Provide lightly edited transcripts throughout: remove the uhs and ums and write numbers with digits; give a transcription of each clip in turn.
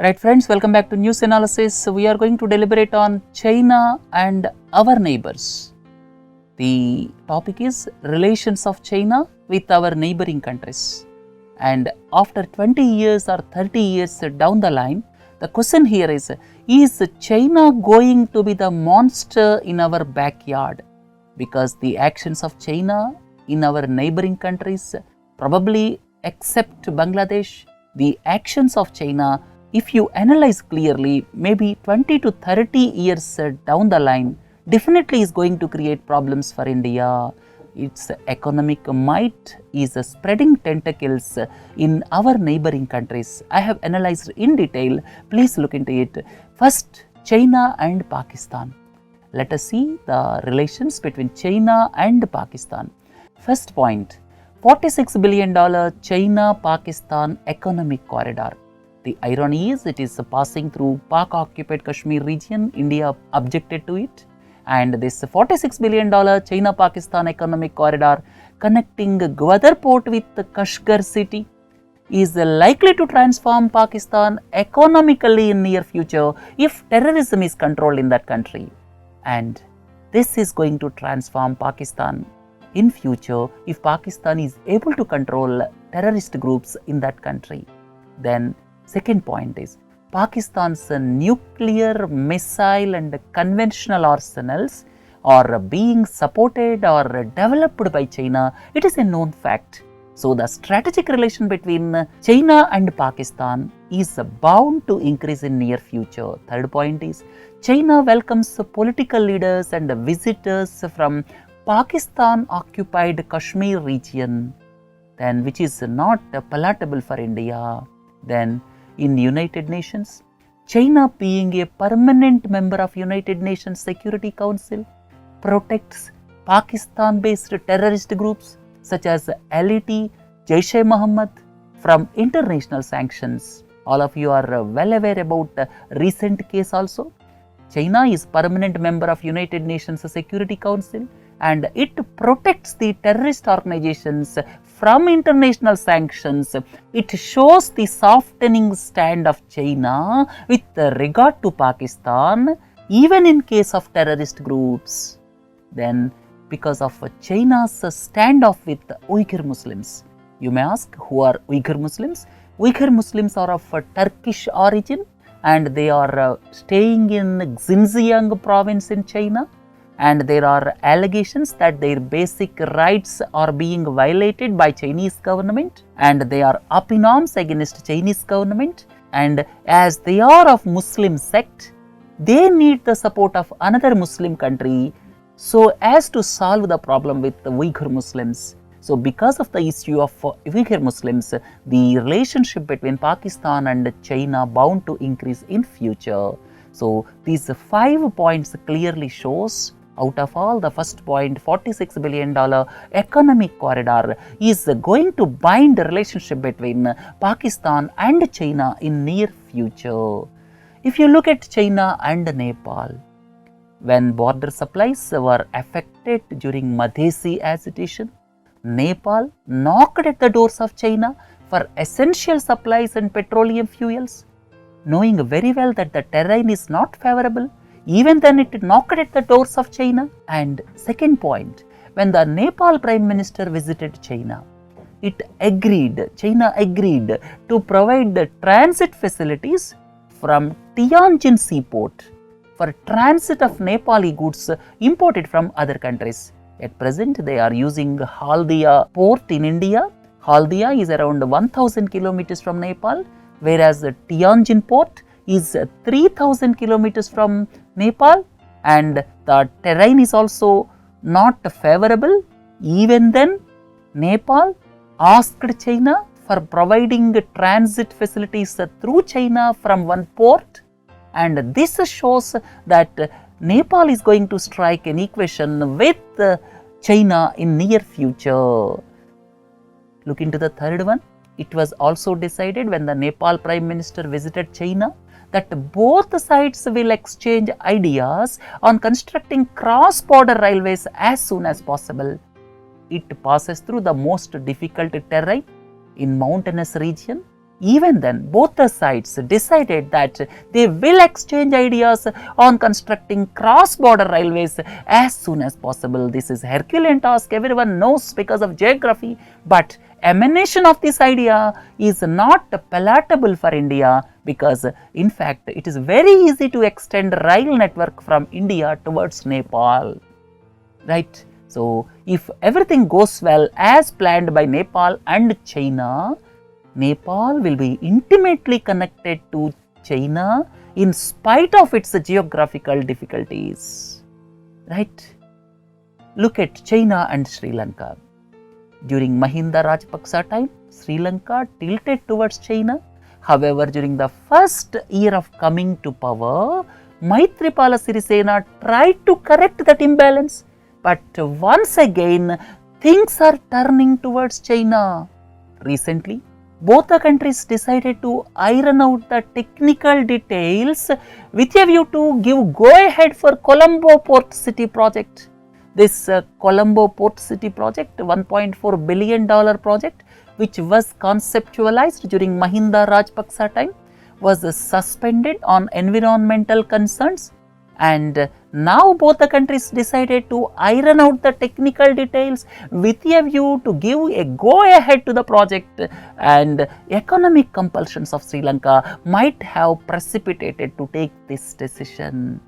Right friends, welcome back to News Analysis. We are going to deliberate on China and our neighbors. The topic is relations of China with our neighboring countries. And after 20 years or 30 years down the line, the question here is China going to be the monster in our backyard? Because the actions of China in our neighboring countries, probably except Bangladesh, the actions of China, if you analyze clearly, maybe 20 to 30 years down the line, definitely is going to create problems for India. Its economic might is spreading tentacles in our neighboring countries. I have analyzed in detail. Please look into it. First, China and Pakistan. Let us see the relations between China and Pakistan. First point, $46 billion China-Pakistan economic corridor. The irony is it is passing through Pak-occupied Kashmir region. India objected to it. And this $46 billion China-Pakistan economic corridor connecting Gwadar port with Kashgar city is likely to transform Pakistan economically in near future if terrorism is controlled in that country. And this is going to transform Pakistan in future if Pakistan is able to control terrorist groups in that country. Then second point is Pakistan's nuclear, missile and conventional arsenals are being supported or developed by China. It is a known fact. So the strategic relation between China and Pakistan is bound to increase in near future. Third point is China welcomes political leaders and visitors from Pakistan occupied Kashmir region, then which is not palatable for India. Then in United Nations, China being a permanent member of United Nations Security Council protects Pakistan-based terrorist groups such as LET, Jaish-e-Mohammed from international sanctions. All of you are well aware about the recent case also. China is permanent member of United Nations Security Council and it protects the terrorist organizations from international sanctions. It shows the softening stand of China with regard to Pakistan, even in case of terrorist groups. Then, because of China's standoff with Uyghur Muslims. You may ask, who are Uyghur Muslims? Uyghur Muslims are of Turkish origin and they are staying in Xinjiang province in China. And there are allegations that their basic rights are being violated by Chinese government and they are up in arms against Chinese government, and as they are of Muslim sect, they need the support of another Muslim country so as to solve the problem with the Uyghur Muslims. So because of the issue of Uyghur Muslims, the relationship between Pakistan and China bound to increase in future. So these 5 points clearly shows, out of all, the first point, $46 billion economic corridor is going to bind the relationship between Pakistan and China in near future. If you look at China and Nepal, when border supplies were affected during Madhesi agitation, Nepal knocked at the doors of China for essential supplies and petroleum fuels, knowing very well that the terrain is not favorable. Even then it knocked at the doors of China. And second point, when the Nepal Prime Minister visited China, China agreed to provide the transit facilities from Tianjin seaport for transit of Nepali goods imported from other countries. At present, they are using Haldia port in India. Haldia is around 1000 kilometers from Nepal, whereas the Tianjin port is 3000 kilometers from Nepal, and the terrain is also not favorable. Even then, Nepal asked China for providing transit facilities through China from one port, and this shows that Nepal is going to strike an equation with China in near future. Look into the third one. It was also decided when the Nepal Prime Minister visited China that both sides will exchange ideas on constructing cross-border railways as soon as possible. It passes through the most difficult terrain in mountainous region Even then, both the sides decided that they will exchange ideas on constructing cross-border railways as soon as possible. This is Herculean task, everyone knows because of geography, but emanation of this idea is not palatable for India because in fact it is very easy to extend rail network from India towards Nepal, right. So, if everything goes well as planned by Nepal and China, Nepal will be intimately connected to China in spite of its geographical difficulties, right. Look at China and Sri Lanka. During Mahinda Rajapaksa time, Sri Lanka tilted towards China. However, during the first year of coming to power, Maithripala Sirisena tried to correct that imbalance. But once again, things are turning towards China. Recently, both the countries decided to iron out the technical details with a view to give go-ahead for Colombo Port City project. This Colombo Port City project, $1.4 billion project, which was conceptualized during Mahinda Rajapaksa time, was suspended on environmental concerns, and now both the countries decided to iron out the technical details with a view to give a go-ahead to the project, and economic compulsions of Sri Lanka might have precipitated to take this decision.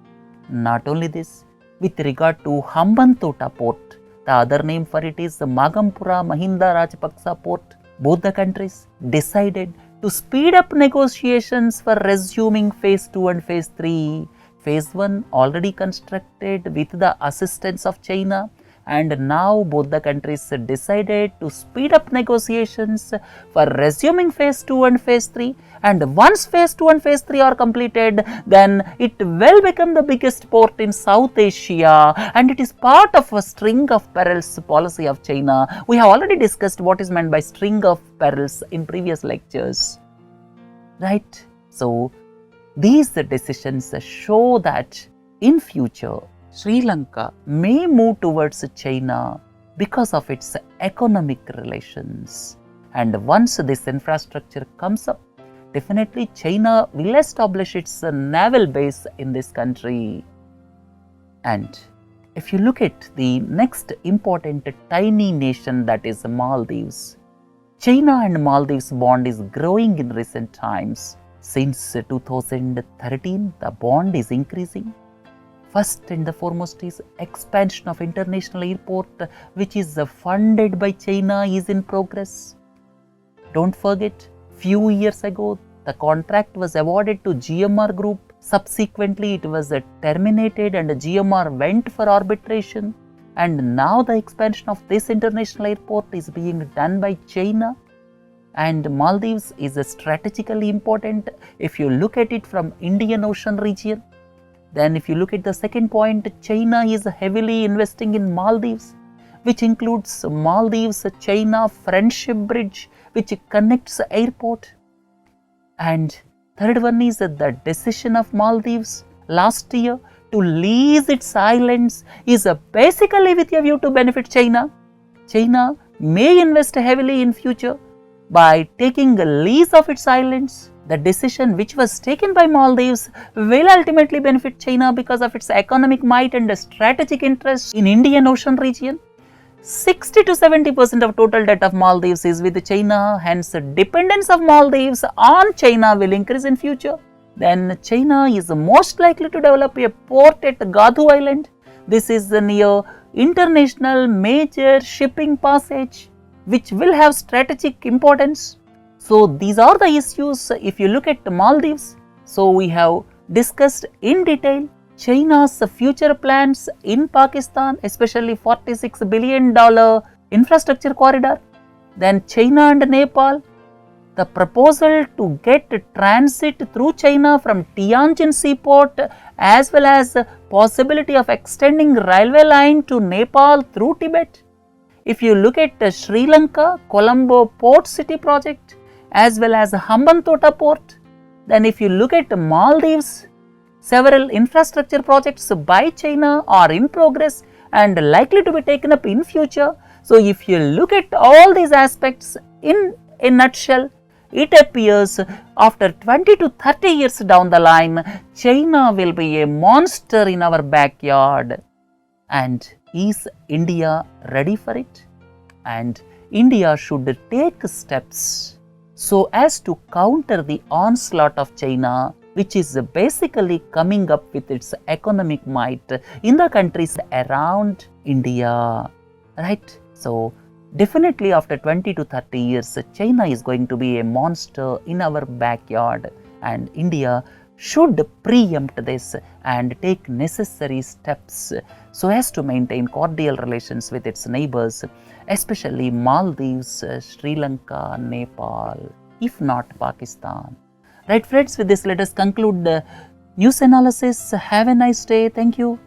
Not only this, with regard to Hambantota port, the other name for it is Magampura Mahinda Rajapaksa port, both the countries decided to speed up negotiations for resuming phase 2 and phase 3. Phase 1 already constructed with the assistance of China, and now both the countries decided to speed up negotiations for resuming phase 2 and phase 3, and once phase 2 and phase 3 are completed, then it will become the biggest port in South Asia, and it is part of a string of perils policy of China. We have already discussed what is meant by string of perils in previous lectures, right. So, these decisions show that in future, Sri Lanka may move towards China because of its economic relations, and once this infrastructure comes up, definitely China will establish its naval base in this country. And if you look at the next important tiny nation, that is Maldives, China and Maldives bond is growing in recent times. Since 2013, the bond is increasing. First and the foremost is expansion of international airport, which is funded by China, is in progress. Don't forget, few years ago, the contract was awarded to GMR Group. Subsequently, it was terminated and GMR went for arbitration. And now the expansion of this international airport is being done by China. And Maldives is strategically important if you look at it from Indian Ocean region. Then if you look at the second point, China is heavily investing in Maldives, which includes Maldives-China Friendship Bridge, which connects airport. And third one is the decision of Maldives last year to lease its islands is basically with a view to benefit China. China may invest heavily in future by taking a lease of its islands. The decision which was taken by Maldives will ultimately benefit China because of its economic might and strategic interest in Indian Ocean region. 60 to 70% of total debt of Maldives is with China, hence dependence of Maldives on China will increase in future. Then China is most likely to develop a port at Gadhu Island. This is near international major shipping passage, which will have strategic importance. So, these are the issues if you look at the Maldives. So, we have discussed in detail China's future plans in Pakistan, especially $46 billion infrastructure corridor. Then China and Nepal, the proposal to get transit through China from Tianjin seaport, as well as possibility of extending railway line to Nepal through Tibet. If you look at Sri Lanka, Colombo Port City project, as well as Hambantota port. Then if you look at Maldives, several infrastructure projects by China are in progress and likely to be taken up in future. So, if you look at all these aspects in a nutshell, it appears after 20 to 30 years down the line, China will be a monster in our backyard. And is India ready for it? And India should take steps so as to counter the onslaught of China, which is basically coming up with its economic might in the countries around India, right? So, definitely after 20 to 30 years, China is going to be a monster in our backyard, and India should preempt this and take necessary steps so as to maintain cordial relations with its neighbors, especially Maldives, Sri Lanka, Nepal, if not Pakistan. Right friends, with this let us conclude the news analysis. Have a nice day. Thank you.